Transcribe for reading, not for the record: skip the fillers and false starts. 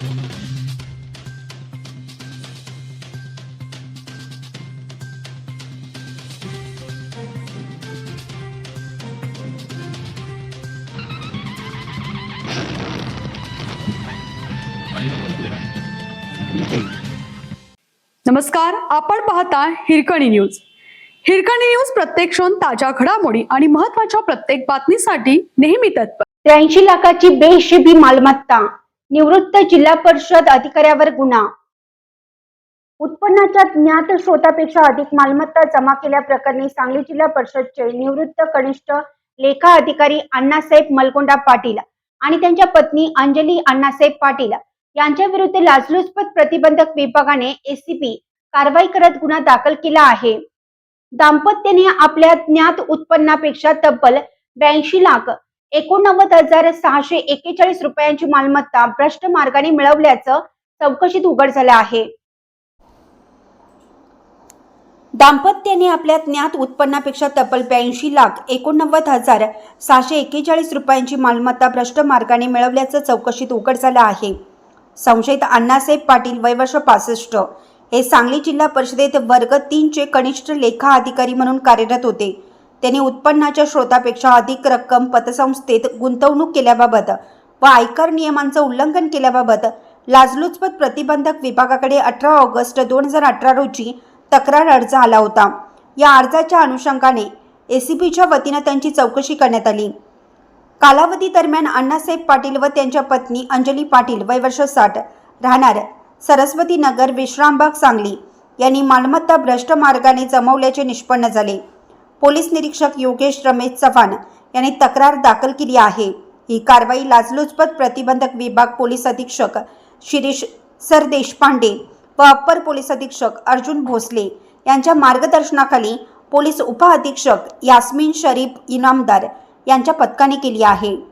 नमस्कार, आपण पाहता हिरकणी न्यूज. हिरकणी न्यूज प्रत्येक क्षण ताज्या घडामोडी आणि महत्त्वाच्या प्रत्येक बातमीसाठी नेहमी तत्पर. 83 लाखाची बेहिशेबी मालमत्ता, निवृत्त जिल्हा परिषद अधिकाऱ्यावर गुन्हा. उत्पन्नाच्या ज्ञात स्रोतापेक्षा अधिक मालमत्ता जमा केल्याप्रकरणी सांगली जिल्हा परिषदचे निवृत्त कनिष्ठ लेखा अधिकारी अण्णासाहेब मलगोंडा पाटील आणि त्यांच्या पत्नी अंजली अण्णासाहेब पाटील यांच्या विरुद्ध लाचलुचपत प्रतिबंधक विभागाने एसीबी कारवाई करत गुन्हा दाखल केला आहे. दाम्पत्याने आपल्या ज्ञात उत्पन्नापेक्षा तब्बल 82,89,641 रुपयांची मालमत्ता भ्रष्ट मार्गाने मिळवल्याचं चौकशीत उघड झालं आहे. दाम्पत्याने आपल्या ज्ञात उत्पन्नापेक्षा तब्बल 82,89,641 रुपयांची मालमत्ता भ्रष्ट मार्गाने मिळवल्याचं चौकशीत उघड झालं आहे. संशयित अण्णासाहेब पाटील वय वर्ष 65 हे सांगली जिल्हा परिषदेत वर्ग 3 चे कनिष्ठ लेखा अधिकारी म्हणून कार्यरत होते. त्यांनी उत्पन्नाच्या स्रोतापेक्षा अधिक रक्कम पतसंस्थेत गुंतवणूक केल्याबाबत व आयकर नियमांचं उल्लंघन केल्याबाबत लाचलुचपत प्रतिबंधक विभागाकडे 18 ऑगस्ट 2018 रोजी तक्रार अर्ज आला होता. या अर्जाच्या अनुषंगाने एसीबीच्या वतीनं त्यांची चौकशी करण्यात आली. कालावधी दरम्यान अण्णासाहेब पाटील व त्यांच्या पत्नी अंजली पाटील वय वर्ष 60 राहणार सरस्वती नगर विश्रामबाग सांगली यांनी मालमत्ता भ्रष्ट मार्गाने जमवल्याचे निष्पन्न झाले. पोलीस निरीक्षक योगेश रमेश चव्हाण यांनी तक्रार दाखल केली आहे. ही कारवाई लाचलुचपत प्रतिबंधक विभाग पोलीस अधीक्षक शिरीष सर देशपांडे व अप्पर पोलीस अधीक्षक अर्जुन भोसले यांच्या मार्गदर्शनाखाली पोलीस उपअधीक्षक यास्मीन शरीफ इनामदार यांच्या पथकाने केली आहे.